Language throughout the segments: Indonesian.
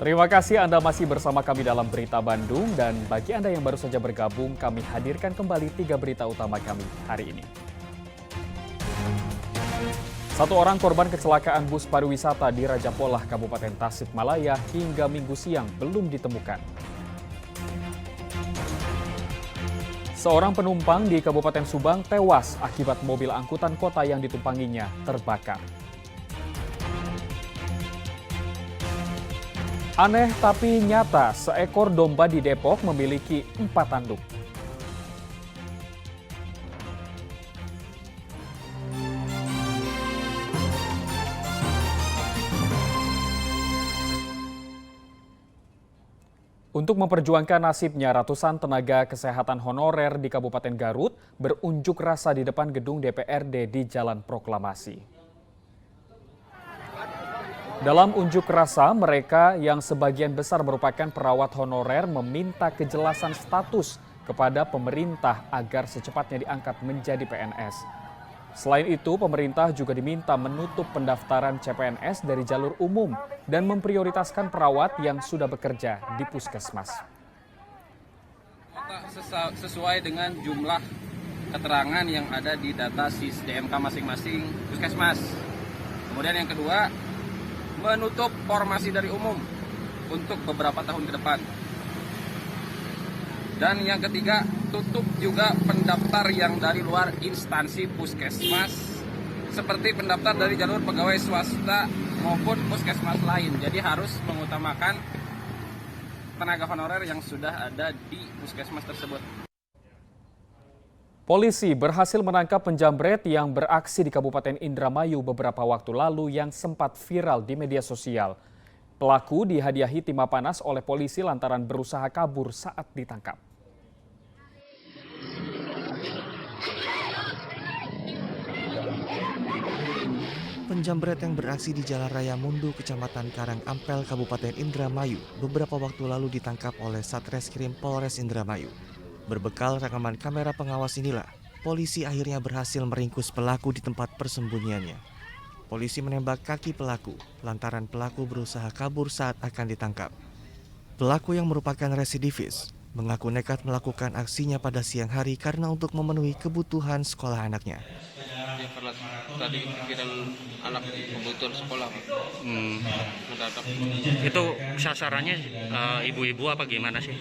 Terima kasih Anda masih bersama kami dalam Berita Bandung dan bagi Anda yang baru saja bergabung, kami hadirkan kembali 3 berita utama kami hari ini. Satu orang korban kecelakaan bus pariwisata di Raja Polah, Kabupaten Tasikmalaya hingga Minggu siang belum ditemukan. Seorang penumpang di Kabupaten Subang tewas akibat mobil angkutan kota yang ditumpanginya terbakar. Aneh tapi nyata, seekor domba di Depok memiliki 4 tanduk. Untuk memperjuangkan nasibnya, ratusan tenaga kesehatan honorer di Kabupaten Garut berunjuk rasa di depan gedung DPRD di Jalan Proklamasi. Dalam unjuk rasa, mereka yang sebagian besar merupakan perawat honorer meminta kejelasan status kepada pemerintah agar secepatnya diangkat menjadi PNS. Selain itu, pemerintah juga diminta menutup pendaftaran CPNS dari jalur umum dan memprioritaskan perawat yang sudah bekerja di puskesmas. Sesuai dengan jumlah keterangan yang ada di data SIS DMK masing-masing puskesmas. Kemudian yang kedua, menutup formasi dari umum untuk beberapa tahun ke depan. Dan yang ketiga, tutup juga pendaftar yang dari luar instansi puskesmas seperti pendaftar dari jalur pegawai swasta maupun puskesmas lain. Jadi harus mengutamakan tenaga honorer yang sudah ada di puskesmas tersebut. Polisi berhasil menangkap penjamret yang beraksi di Kabupaten Indramayu beberapa waktu lalu yang sempat viral di media sosial. Pelaku dihadiahi timah panas oleh polisi lantaran berusaha kabur saat ditangkap. Penjamret yang beraksi di Jalan Raya Mundu, Kecamatan Karang Ampel, Kabupaten Indramayu, beberapa waktu lalu ditangkap oleh Satreskrim Polres Indramayu. Berbekal rekaman kamera pengawas inilah, polisi akhirnya berhasil meringkus pelaku di tempat persembunyiannya. Polisi menembak kaki pelaku, lantaran pelaku berusaha kabur saat akan ditangkap. Pelaku yang merupakan residivis, mengaku nekat melakukan aksinya pada siang hari karena untuk memenuhi kebutuhan sekolah anaknya. Ya, karena tadi pikiran anak kebutuhan sekolah. Mendadak. Itu sasarannya ibu-ibu apa gimana sih?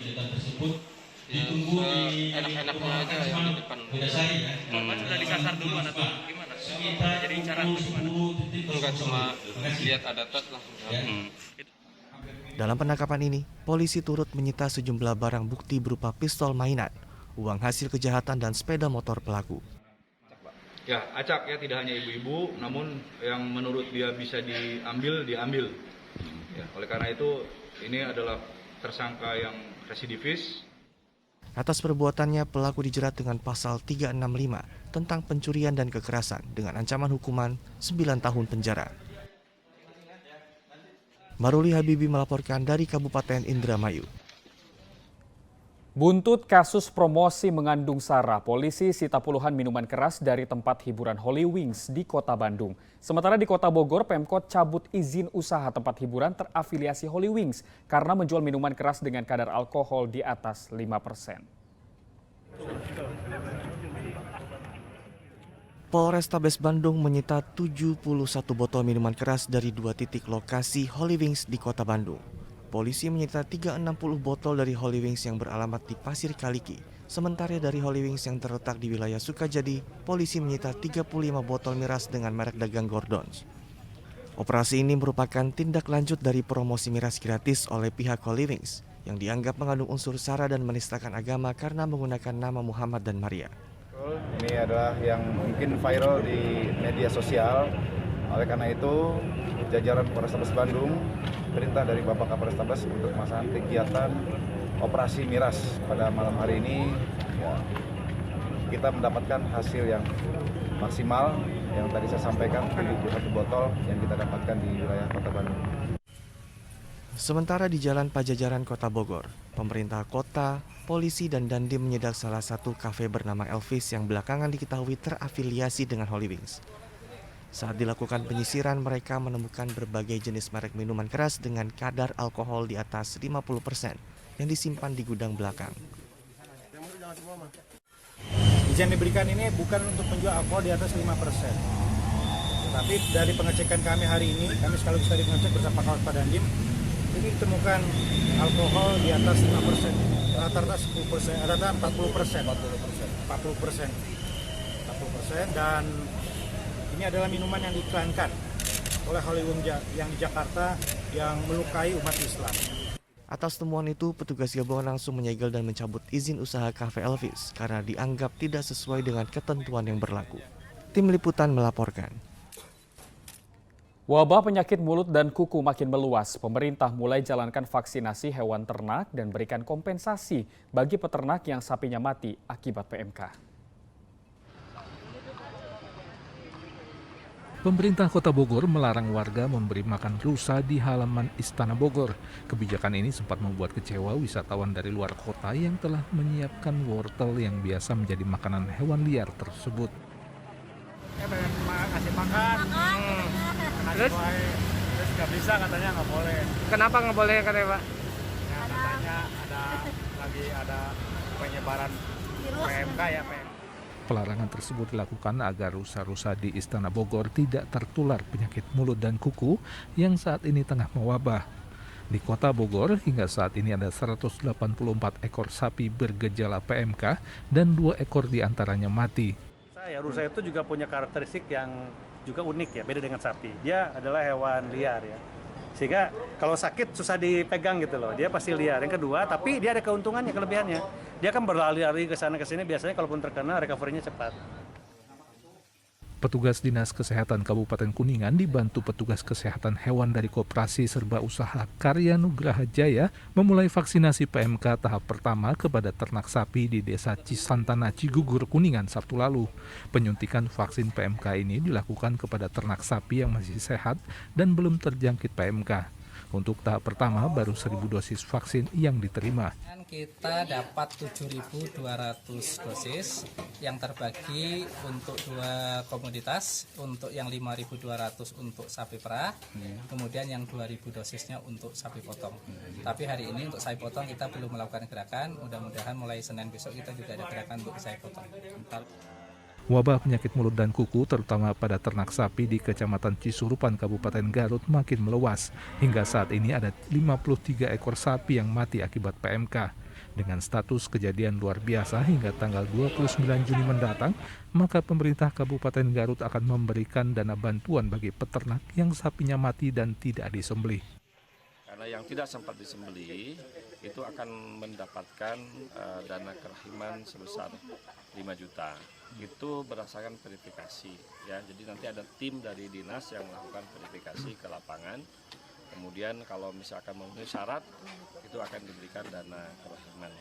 Ya, enak-enaknya aja yang di depan. Sudah disasar duluan atau gimana? Jadi cara gimana? Enggak, cuma lihat ada tas langsung. Dalam penangkapan ini, polisi turut menyita sejumlah barang bukti berupa pistol mainan, uang hasil kejahatan dan sepeda motor pelaku. Ya, acak ya, tidak hanya ibu-ibu, namun yang menurut dia bisa diambil. Ya, oleh karena itu, ini adalah tersangka yang residivis. Atas perbuatannya, pelaku dijerat dengan pasal 365 tentang pencurian dan kekerasan dengan ancaman hukuman 9 tahun penjara. Maruli Habibi melaporkan dari Kabupaten Indramayu. Buntut kasus promosi mengandung sara, polisi sita puluhan minuman keras dari tempat hiburan Holy Wings di Kota Bandung. Sementara di Kota Bogor, Pemkot cabut izin usaha tempat hiburan terafiliasi Holy Wings karena menjual minuman keras dengan kadar alkohol di atas 5%. Polrestabes Bandung menyita 71 botol minuman keras dari 2 titik lokasi Holy Wings di Kota Bandung. Polisi menyita 360 botol dari Holy Wings yang beralamat di Pasir Kaliki. Sementara dari Holy Wings yang terletak di wilayah Sukajadi, polisi menyita 35 botol miras dengan merek dagang Gordons. Operasi ini merupakan tindak lanjut dari promosi miras gratis oleh pihak Holy Wings yang dianggap mengandung unsur sara dan menistakan agama karena menggunakan nama Muhammad dan Maria. Ini adalah yang mungkin viral di media sosial. Oleh karena itu, jajaran Polrestabes Bandung perintah dari Bapak Kapolrestabes untuk melaksanakan kegiatan operasi miras pada malam hari ini. Ya, kita mendapatkan hasil yang maksimal yang tadi saya sampaikan, 71 botol yang kita dapatkan di wilayah Kota Bandung. Sementara di Jalan Pajajaran Kota Bogor, pemerintah kota, polisi dan Dandim menyedak salah satu kafe bernama Elvis yang belakangan diketahui terafiliasi dengan Holy Wings. Saat dilakukan penyisiran, mereka menemukan berbagai jenis merek minuman keras dengan kadar alkohol di atas 50% yang disimpan di gudang belakang. Izin diberikan ini bukan untuk menjual alkohol di atas 5%. Tapi dari pengecekan kami hari ini, kami sekaligus tadi mengecek bersama kawan Padandim, ini ditemukan alkohol di atas 5%, rata-rata 10%, rata-rata 40%, dan ini adalah minuman yang diiklankan oleh Hollywood yang di Jakarta yang melukai umat Islam. Atas temuan itu, petugas gabungan langsung menyegel dan mencabut izin usaha Cafe Elvis karena dianggap tidak sesuai dengan ketentuan yang berlaku. Tim Liputan melaporkan. Wabah penyakit mulut dan kuku makin meluas. Pemerintah mulai jalankan vaksinasi hewan ternak dan berikan kompensasi bagi peternak yang sapinya mati akibat PMK. Pemerintah Kota Bogor melarang warga memberi makan rusa di halaman Istana Bogor. Kebijakan ini sempat membuat kecewa wisatawan dari luar kota yang telah menyiapkan wortel yang biasa menjadi makanan hewan liar tersebut. Kasih makan, terus nggak bisa katanya nggak boleh. Kenapa nggak boleh katanya Pak? Ya, katanya ada penyebaran PMK ya PMK. Pelarangan tersebut dilakukan agar rusa-rusa di Istana Bogor tidak tertular penyakit mulut dan kuku yang saat ini tengah mewabah. Di Kota Bogor hingga saat ini ada 184 ekor sapi bergejala PMK dan 2 ekor diantaranya mati. Rusa itu juga punya karakteristik yang juga unik ya, beda dengan sapi. Dia adalah hewan liar ya. Sehingga kalau sakit susah dipegang gitu loh, dia pasti liar. Yang kedua, tapi dia ada keuntungannya, kelebihannya. Dia kan berlari-lari ke sana ke sini, biasanya kalaupun terkena recovery-nya cepat. Petugas Dinas Kesehatan Kabupaten Kuningan dibantu petugas kesehatan hewan dari Koperasi Serba Usaha Karya Nugraha Jaya memulai vaksinasi PMK tahap pertama kepada ternak sapi di Desa Cisantana Cigugur Kuningan Sabtu lalu. Penyuntikan vaksin PMK ini dilakukan kepada ternak sapi yang masih sehat dan belum terjangkit PMK. Untuk tahap pertama baru 1.000 dosis vaksin yang diterima. Kita dapat 7.200 dosis yang terbagi untuk 2 komoditas, untuk yang 5.200 untuk sapi perah, kemudian yang 2.000 dosisnya untuk sapi potong. Tapi hari ini untuk sapi potong kita belum melakukan gerakan, mudah-mudahan mulai Senin besok kita juga ada gerakan untuk sapi potong. Wabah penyakit mulut dan kuku terutama pada ternak sapi di Kecamatan Cisurupan, Kabupaten Garut makin meluas. Hingga saat ini ada 53 ekor sapi yang mati akibat PMK. Dengan status kejadian luar biasa hingga tanggal 29 Juni mendatang, maka pemerintah Kabupaten Garut akan memberikan dana bantuan bagi peternak yang sapinya mati dan tidak disembelih. Karena yang tidak sempat disembelih itu akan mendapatkan dana kerahiman sebesar 5 juta. Itu berdasarkan verifikasi ya. Jadi nanti ada tim dari dinas yang melakukan verifikasi ke lapangan. Kemudian kalau misalkan memenuhi syarat itu akan diberikan dana kerahiman.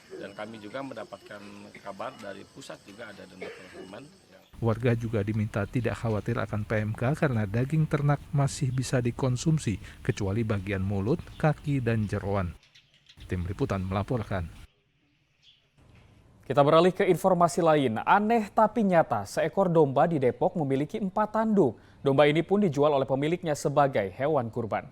Dan kami juga mendapatkan kabar dari pusat juga ada dana kerahiman. Warga juga diminta tidak khawatir akan PMK karena daging ternak masih bisa dikonsumsi kecuali bagian mulut, kaki, dan jeroan. Tim Liputan melaporkan. Kita beralih ke informasi lain. Aneh tapi nyata, seekor domba di Depok memiliki 4 tanduk. Domba ini pun dijual oleh pemiliknya sebagai hewan kurban.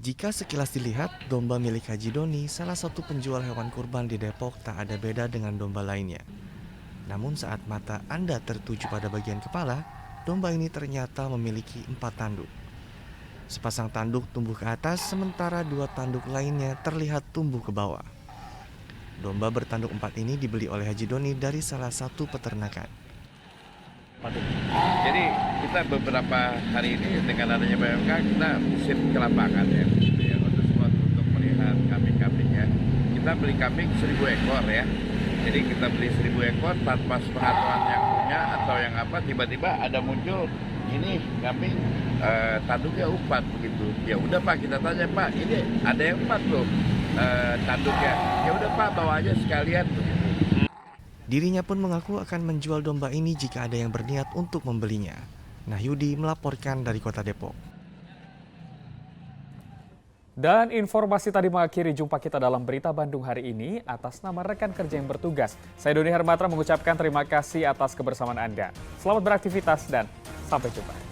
Jika sekilas dilihat, domba milik Haji Doni, salah satu penjual hewan kurban di Depok, tak ada beda dengan domba lainnya. Namun saat mata Anda tertuju pada bagian kepala, domba ini ternyata memiliki 4 tanduk. Sepasang tanduk tumbuh ke atas, sementara 2 tanduk lainnya terlihat tumbuh ke bawah. Domba bertanduk 4 ini dibeli oleh Haji Doni dari salah satu peternakan. Jadi kita beberapa hari ini dengan adanya PMK kita visit ke lapangan ya, untuk melihat kambing-kambingnya. Kita beli kambing 1.000 ekor ya. Jadi kita beli 1.000 ekor tanpa sepengetahuan yang punya atau yang apa, tiba-tiba ada muncul ini kambing tanduknya 4 begitu. Ya udah Pak, kita tanya Pak, ini ada yang 4 loh tanduknya. Ya udah Pak, bawa aja sekalian begitu. Dirinya pun mengaku akan menjual domba ini jika ada yang berniat untuk membelinya. Nahyudi melaporkan dari Kota Depok. Dan informasi tadi mengakhiri jumpa kita dalam Berita Bandung hari ini. Atas nama rekan kerja yang bertugas, saya Doni Hermatra mengucapkan terima kasih atas kebersamaan Anda. Selamat beraktivitas dan sampai jumpa.